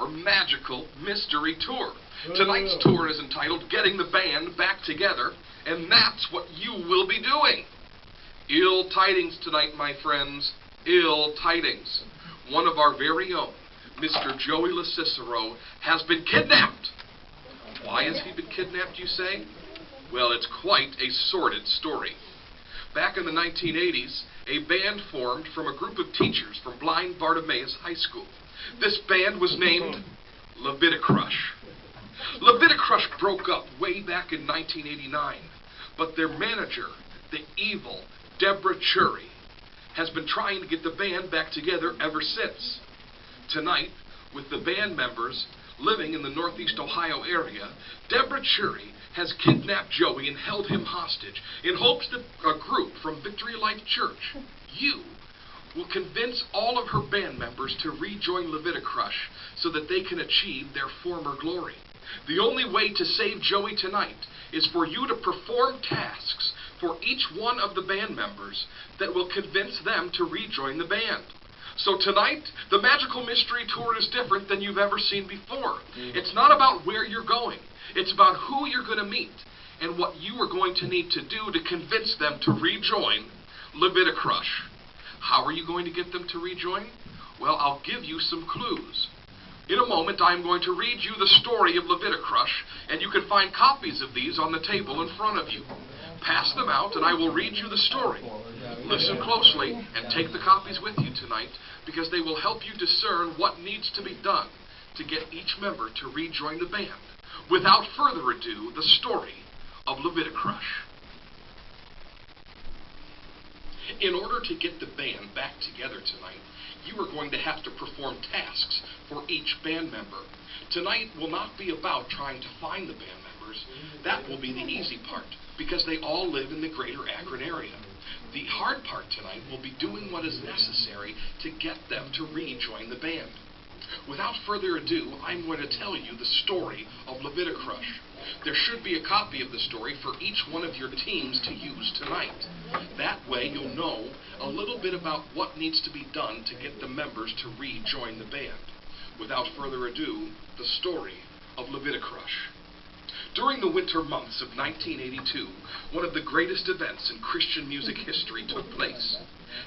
our magical mystery tour. Tonight's tour is entitled Getting the Band Back Together, and that's what you will be doing. Ill tidings tonight, my friends. Ill tidings. One of our very own, Mr. Joey LoCicero, has been kidnapped. Why has he been kidnapped, you say? Well, it's quite a sordid story. Back in the 1980s, a band formed from a group of teachers from Blind Bartimaeus High School. This band was named Leviticrush. Leviticrush broke up way back in 1989, but their manager, the evil Deborah Chury, has been trying to get the band back together ever since. Tonight, with the band members living in the Northeast Ohio area, Deborah Chury has kidnapped Joey and held him hostage in hopes that a group from Victory Life Church, you, will convince all of her band members to rejoin Leviticrush so that they can achieve their former glory. The only way to save Joey tonight is for you to perform tasks for each one of the band members that will convince them to rejoin the band. So tonight, the Magical Mystery Tour is different than you've ever seen before. It's not about where you're going. It's about who you're going to meet and what you are going to need to do to convince them to rejoin Leviticrush. How are you going to get them to rejoin? Well, I'll give you some clues. In a moment, I'm going to read you the story of Leviticrush, and you can find copies of these on the table in front of you. Pass them out, and I will read you the story. Listen closely, and take the copies with you tonight, because they will help you discern what needs to be done to get each member to rejoin the band. Without further ado, the story of Leviticrush. In order to get the band back together tonight, you are going to have to perform tasks for each band member. Tonight will not be about trying to find the band members. That will be the easy part, because they all live in the greater Akron area. The hard part tonight will be doing what is necessary to get them to rejoin the band. Without further ado, I'm going to tell you the story of Leviticrush. There should be a copy of the story for each one of your teams to use tonight. That way you'll know a little bit about what needs to be done to get the members to rejoin the band. Without further ado, the story of Leviticrush. During the winter months of 1982, one of the greatest events in Christian music history took place.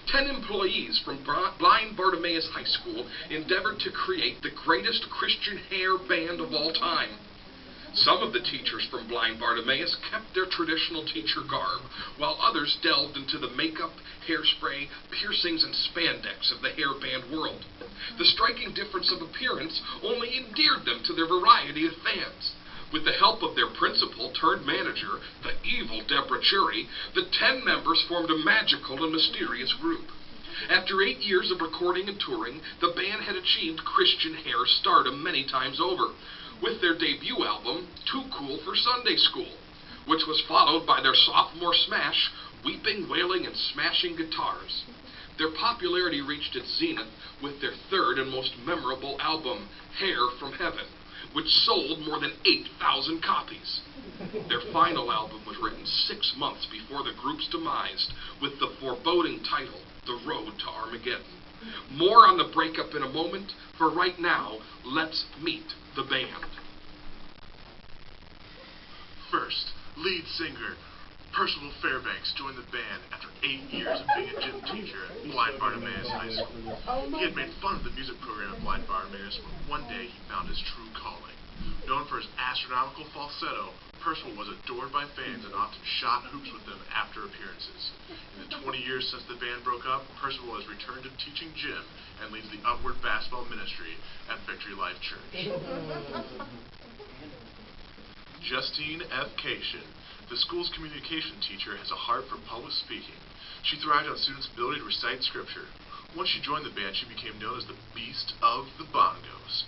10 employees from Blind Bartimaeus High School endeavored to create the greatest Christian hair band of all time. Some of the teachers from Blind Bartimaeus kept their traditional teacher garb, while others delved into the makeup, hairspray, piercings, and spandex of the hairband world. The striking difference of appearance only endeared them to their variety of fans. With the help of their principal turned manager, the evil Deborah Chury, the 10 members formed a magical and mysterious group. After 8 years of recording and touring, the band had achieved Christian hair stardom many times over, with their debut album, Too Cool for Sunday School, which was followed by their sophomore smash, Weeping, Wailing, and Smashing Guitars. Their popularity reached its zenith with their third and most memorable album, Hair from Heaven, which sold more than 8,000 copies. Their final album was written 6 months before the group's demise, with the foreboding title, The Road to Armageddon. More on the breakup in a moment. For right now, let's meet the band. First, lead singer Percival Fairbanks joined the band after 8 years of being a gym teacher at Blind Bartimaeus High School. He had made fun of the music program at Blind Bartimaeus, but one day he found his true calling. Known for his astronomical falsetto, Percival was adored by fans and often shot hoops with them after appearances. In the 20 years since the band broke up, Percival has returned to teaching gym and leads the Upward Basketball Ministry at Victory Life Church. Justine F. Cation, the school's communication teacher, has a heart for public speaking. She thrived on students' ability to recite scripture. Once she joined the band, she became known as the Beast of the Bongos.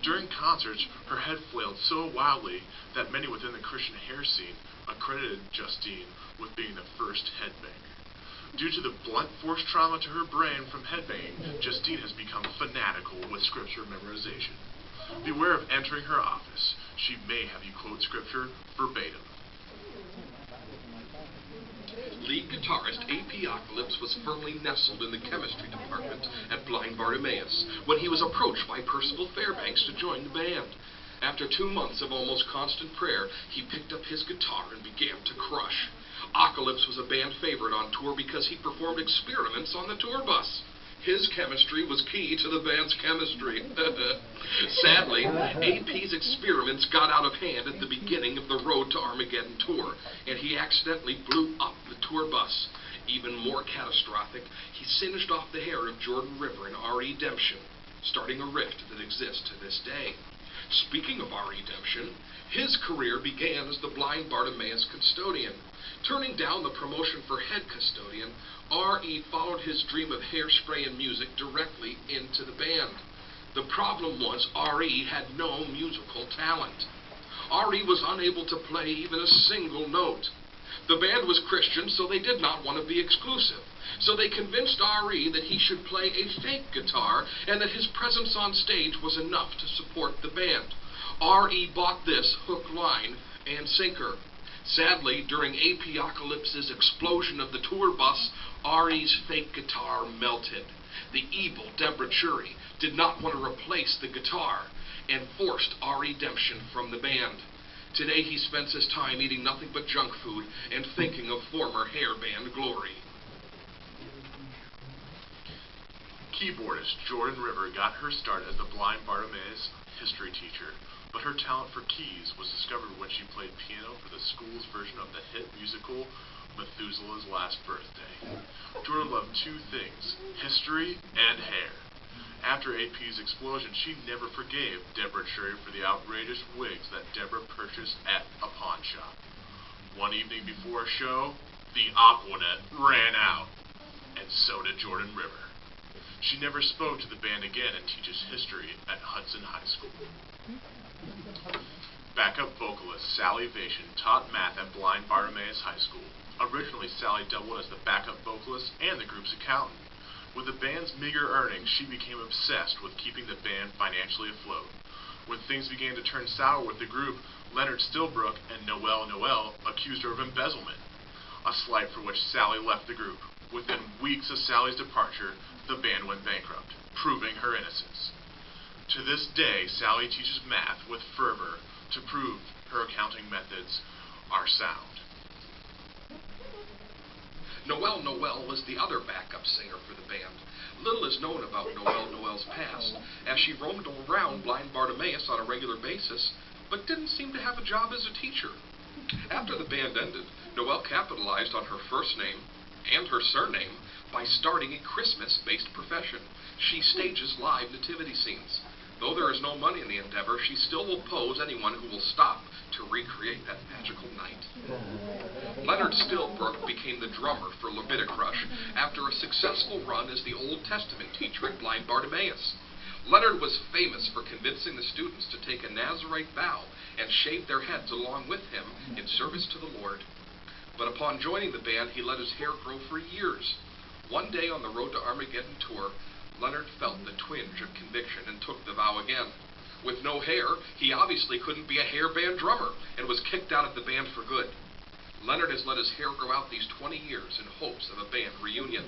During concerts, her head flailed so wildly that many within the Christian hair scene accredited Justine with being the first headbanger. Due to the blunt force trauma to her brain from headbanging, Justine has become fanatical with scripture memorization. Beware of entering her office. She may have you quote scripture verbatim. Lead guitarist A.P. Ocalypse was firmly nestled in the chemistry department at Blind Bartimaeus when he was approached by Percival Fairbanks to join the band. After 2 months of almost constant prayer, he picked up his guitar and began to crush. Ocalypse was a band favorite on tour because he performed experiments on the tour bus. His chemistry was key to the band's chemistry. Sadly, AP's experiments got out of hand at the beginning of the Road to Armageddon tour, and he accidentally blew up the tour bus. Even more catastrophic, he singed off the hair of Jordan River and R.E. Demption, starting a rift that exists to this day. Speaking of R.E. Demption, his career began as the Blind Bartimaeus custodian. Turning down the promotion for head custodian, R.E. followed his dream of hairspray and music directly into the band. The problem was R.E. had no musical talent. R.E. was unable to play even a single note. The band was Christian, so they did not want to be exclusive. So they convinced R.E. that he should play a fake guitar and that his presence on stage was enough to support the band. R.E. bought this hook, line, and sinker. Sadly, during A.P. Ocalypse's explosion of the tour bus, R.E.'s fake guitar melted. The evil Deborah Chury did not want to replace the guitar and forced R.E. Demption from the band. Today he spends his time eating nothing but junk food and thinking of former hair band glory. Keyboardist Jordan River got her start as the Blind Bartimaeus history teacher, but her talent for keys was discovered when she played piano for the school's version of the hit musical Methuselah's Last Birthday. Jordan loved two things, history and hair. After AP's explosion, she never forgave Deborah Chury for the outrageous wigs that Deborah purchased at a pawn shop. One evening before a show, the Aquanet ran out, and so did Jordan River. She never spoke to the band again and teaches history at Hudson High School. Backup vocalist Sally Vation taught math at Blind Bartimaeus High School. Originally, Sally doubled as the backup vocalist and the group's accountant. With the band's meager earnings, she became obsessed with keeping the band financially afloat. When things began to turn sour with the group, Leonard Stilbrook and Noel Noel accused her of embezzlement, a slight for which Sally left the group. Within weeks of Sally's departure, the band went bankrupt, proving her innocence. To this day, Sally teaches math with fervor to prove her accounting methods are sound. Noel Noel was the other backup singer for the band. Little is known about Noel Noel's past, as she roamed around Blind Bartimaeus on a regular basis, but didn't seem to have a job as a teacher. After the band ended, Noel capitalized on her first name and her surname by starting a Christmas-based profession. She stages live nativity scenes. Though there is no money in the endeavor, she still will pose anyone who will stop to recreate that magical night. Leonard Stilbrook became the drummer for Leviticrush after a successful run as the Old Testament teacher at Blind Bartimaeus. Leonard was famous for convincing the students to take a Nazarite vow and shave their heads along with him in service to the Lord. But upon joining the band, he let his hair grow for years. One day on the Road to Armageddon tour, Leonard felt the twinge of conviction and took the vow again. With no hair, he obviously couldn't be a hair band drummer and was kicked out of the band for good. Leonard has let his hair grow out these 20 years in hopes of a band reunion.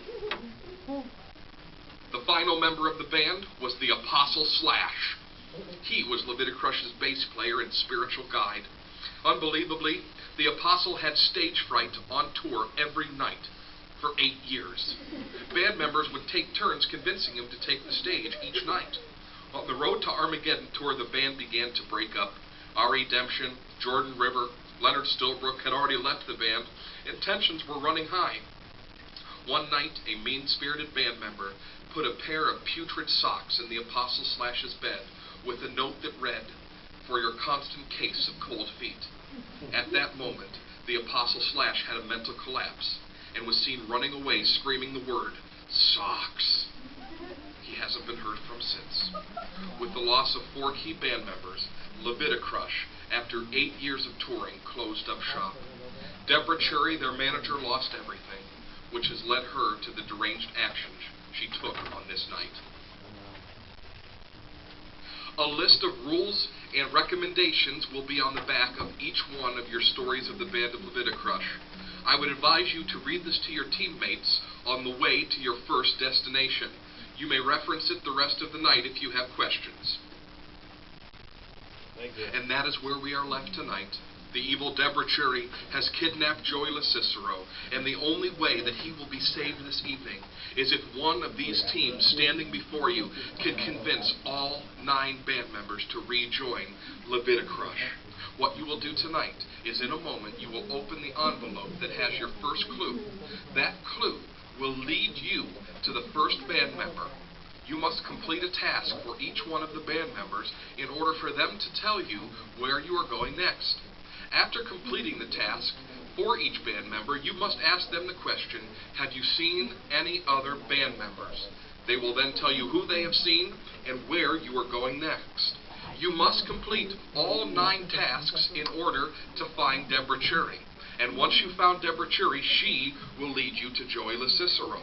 The final member of the band was the Apostle Slash. He was Leviticrush's bass player and spiritual guide. Unbelievably, the Apostle had stage fright on tour every night for 8 years. Band members would take turns convincing him to take the stage each night. On the Road to Armageddon tour, the band began to break up. R.E. Demption, Jordan River, Leonard Stilbrook had already left the band, and tensions were running high. One night, a mean-spirited band member put a pair of putrid socks in the Apostle Slash's bed with a note that read, "For your constant case of cold feet." At that moment, the Apostle Slash had a mental collapse and was seen running away screaming the word, "Socks." He hasn't been heard from since. With the loss of 4 key band members, Leviticrush, after 8 years of touring, closed up shop. Deborah Chury, their manager, lost everything, which has led her to the deranged actions she took on this night. A list of rules and recommendations will be on the back of each one of your stories of the band of Leviticrush. I would advise you to read this to your teammates on the way to your first destination. You may reference it the rest of the night if you have questions. Thank you. And that is where we are left tonight. The evil Deborah Cherry has kidnapped Joey LaCicero, and the only way that he will be saved this evening is if one of these teams standing before you can convince all 9 band members to rejoin Leviticrush. What you will do tonight is in a moment you will open the envelope that has your first clue. That clue will lead you to the first band member. You must complete a task for each one of the band members in order for them to tell you where you are going next. After completing the task for each band member, you must ask them the question, have you seen any other band members? They will then tell you who they have seen and where you are going next. You must complete all 9 tasks in order to find Deborah Cherry. And once you've found Deborah Cherry, she will lead you to Joey LaCicero.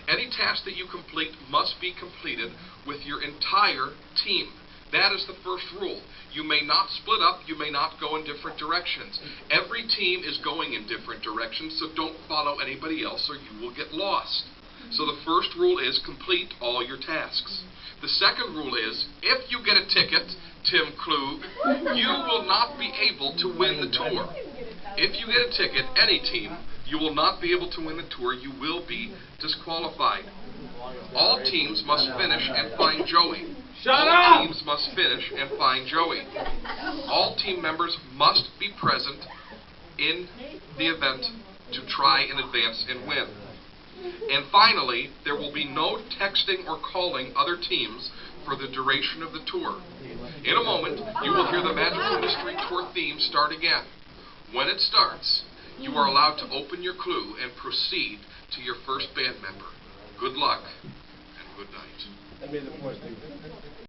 Any task that you complete must be completed with your entire team. That is the first rule. You may not split up, you may not go in different directions. Every team is going in different directions, so don't follow anybody else or you will get lost. So the first rule is complete all your tasks. The second rule is, if you get a ticket, Tim Klug, you will not be able to win the tour. If you get a ticket, any team, you will not be able to win the tour. You will be disqualified. All teams must finish and find Joey. All teams must finish and find Joey. All team members must be present in the event to try and advance and win. And finally, there will be no texting or calling other teams for the duration of the tour. In a moment, you will hear the Magical Mystery Tour theme start again. When it starts, you are allowed to open your clue and proceed to your first band member. Good luck and good night.